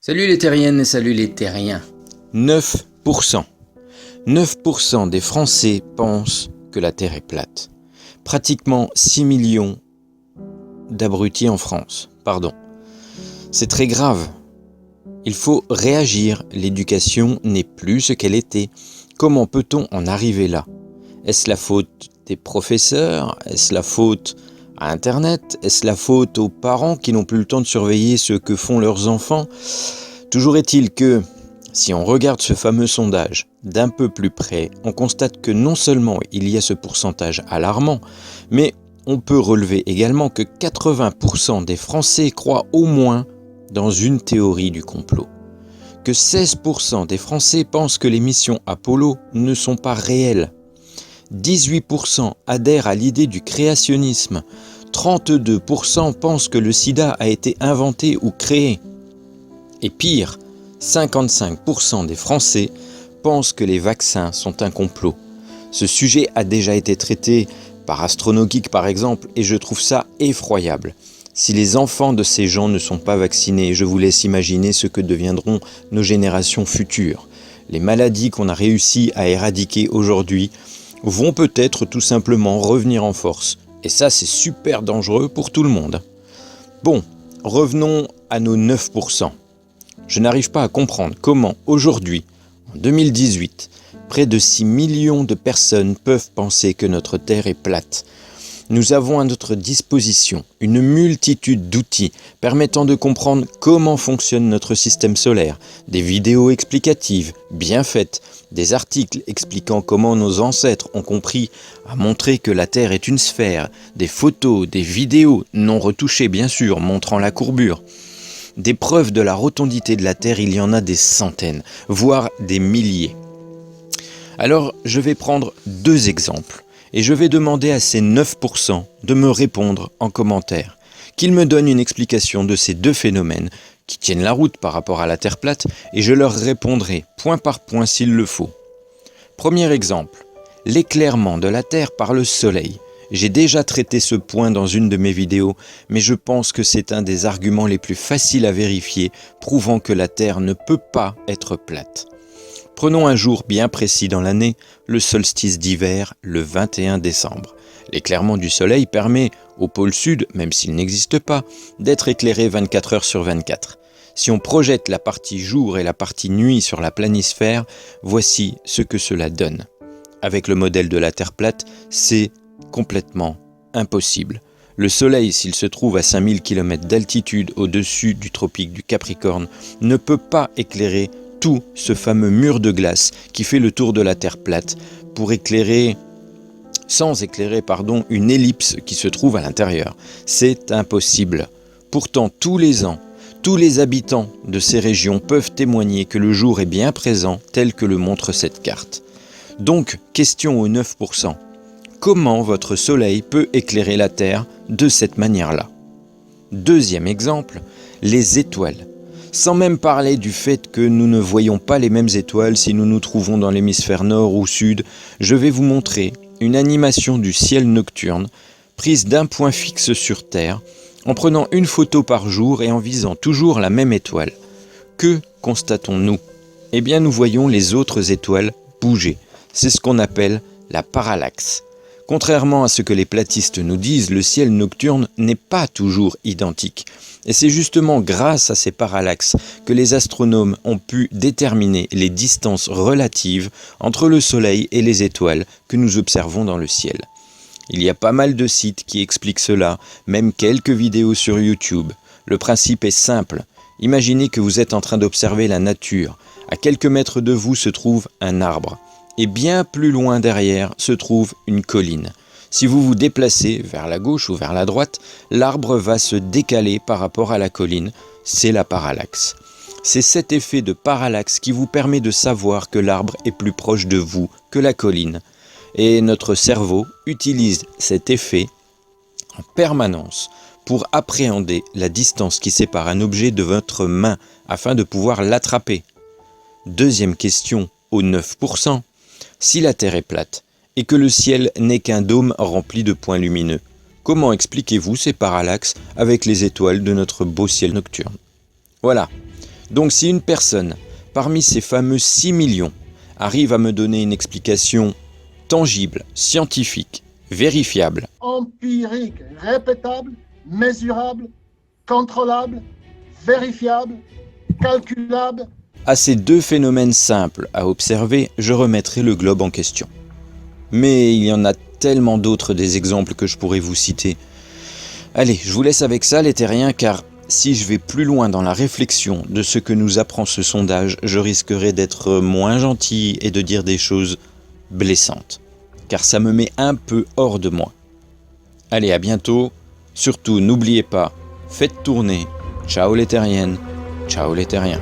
Salut les terriennes et salut les terriens. 9%. 9% des Français pensent que la Terre est plate. Pratiquement 6 millions d'abrutis en France. C'est très grave. Il faut réagir. L'éducation n'est plus ce qu'elle était. Comment peut-on en arriver là? Est-ce la faute des professeurs? Est-ce la faute à Internet? Est-ce la faute aux parents qui n'ont plus le temps de surveiller ce que font leurs enfants? Toujours est-il que, si on regarde ce fameux sondage d'un peu plus près, on constate que non seulement il y a ce pourcentage alarmant, mais on peut relever également que 80% des Français croient au moins dans une théorie du complot. Que 16% des Français pensent que les missions Apollo ne sont pas réelles. 18% adhèrent à l'idée du créationnisme. 32% pensent que le sida a été inventé ou créé. Et pire, 55% des Français pensent que les vaccins sont un complot. Ce sujet a déjà été traité par Astronogeek par exemple, et je trouve ça effroyable. Si les enfants de ces gens ne sont pas vaccinés, je vous laisse imaginer ce que deviendront nos générations futures. Les maladies qu'on a réussi à éradiquer aujourd'hui vont peut-être tout simplement revenir en force. Et ça, c'est super dangereux pour tout le monde. Bon, revenons à nos 9%. Je n'arrive pas à comprendre comment, aujourd'hui, en 2018, près de 6 millions de personnes peuvent penser que notre Terre est plate. Nous avons à notre disposition une multitude d'outils permettant de comprendre comment fonctionne notre système solaire, des vidéos explicatives bien faites, des articles expliquant comment nos ancêtres ont compris à montrer que la Terre est une sphère, des photos, des vidéos non retouchées bien sûr, montrant la courbure. Des preuves de la rotondité de la Terre, il y en a des centaines, voire des milliers. Alors, je vais prendre 2 exemples et je vais demander à ces 9% de me répondre en commentaire, qu'ils me donnent une explication de ces 2 phénomènes qui tiennent la route par rapport à la Terre plate et je leur répondrai point par point s'il le faut. Premier exemple, l'éclairement de la Terre par le Soleil. J'ai déjà traité ce point dans une de mes vidéos, mais je pense que c'est un des arguments les plus faciles à vérifier, prouvant que la Terre ne peut pas être plate. Prenons un jour bien précis dans l'année, le solstice d'hiver, le 21 décembre. L'éclairement du Soleil permet au pôle sud, même s'il n'existe pas, d'être éclairé 24 heures sur 24. Si on projette la partie jour et la partie nuit sur la planisphère, voici ce que cela donne. Avec le modèle de la Terre plate, c'est complètement impossible. Le Soleil, s'il se trouve à 5000 km d'altitude au-dessus du tropique du Capricorne, ne peut pas éclairer tout ce fameux mur de glace qui fait le tour de la Terre plate sans éclairer une ellipse qui se trouve à l'intérieur. C'est impossible. Pourtant, tous les ans, tous les habitants de ces régions peuvent témoigner que le jour est bien présent tel que le montre cette carte. Donc, question aux 9%. Comment votre Soleil peut éclairer la Terre de cette manière-là? Deuxième exemple, les étoiles. Sans même parler du fait que nous ne voyons pas les mêmes étoiles si nous nous trouvons dans l'hémisphère nord ou sud, je vais vous montrer une animation du ciel nocturne prise d'un point fixe sur Terre, en prenant une photo par jour et en visant toujours la même étoile. Que constatons-nous? Eh bien, nous voyons les autres étoiles bouger. C'est ce qu'on appelle la parallaxe. Contrairement à ce que les platistes nous disent, le ciel nocturne n'est pas toujours identique. Et c'est justement grâce à ces parallaxes que les astronomes ont pu déterminer les distances relatives entre le Soleil et les étoiles que nous observons dans le ciel. Il y a pas mal de sites qui expliquent cela, même quelques vidéos sur YouTube. Le principe est simple. Imaginez que vous êtes en train d'observer la nature. À quelques mètres de vous se trouve un arbre. Et bien plus loin derrière se trouve une colline. Si vous vous déplacez vers la gauche ou vers la droite, l'arbre va se décaler par rapport à la colline, c'est la parallaxe. C'est cet effet de parallaxe qui vous permet de savoir que l'arbre est plus proche de vous que la colline. Et notre cerveau utilise cet effet en permanence pour appréhender la distance qui sépare un objet de votre main afin de pouvoir l'attraper. Deuxième question aux 9%. Si la Terre est plate et que le ciel n'est qu'un dôme rempli de points lumineux, comment expliquez-vous ces parallaxes avec les étoiles de notre beau ciel nocturne? Voilà, Donc si une personne, parmi ces fameux 6 millions, arrive à me donner une explication tangible, scientifique, vérifiable, Empirique, répétable, mesurable, contrôlable, vérifiable, calculable. à ces deux phénomènes simples à observer, je remettrai le globe en question. Mais il y en a tellement d'autres des exemples que je pourrais vous citer. Allez, je vous laisse avec ça les terriens, car si je vais plus loin dans la réflexion de ce que nous apprend ce sondage, je risquerai d'être moins gentil et de dire des choses blessantes, car ça me met un peu hors de moi. Allez, à bientôt. Surtout, n'oubliez pas, faites tourner. Ciao les terriennes, ciao les terriens.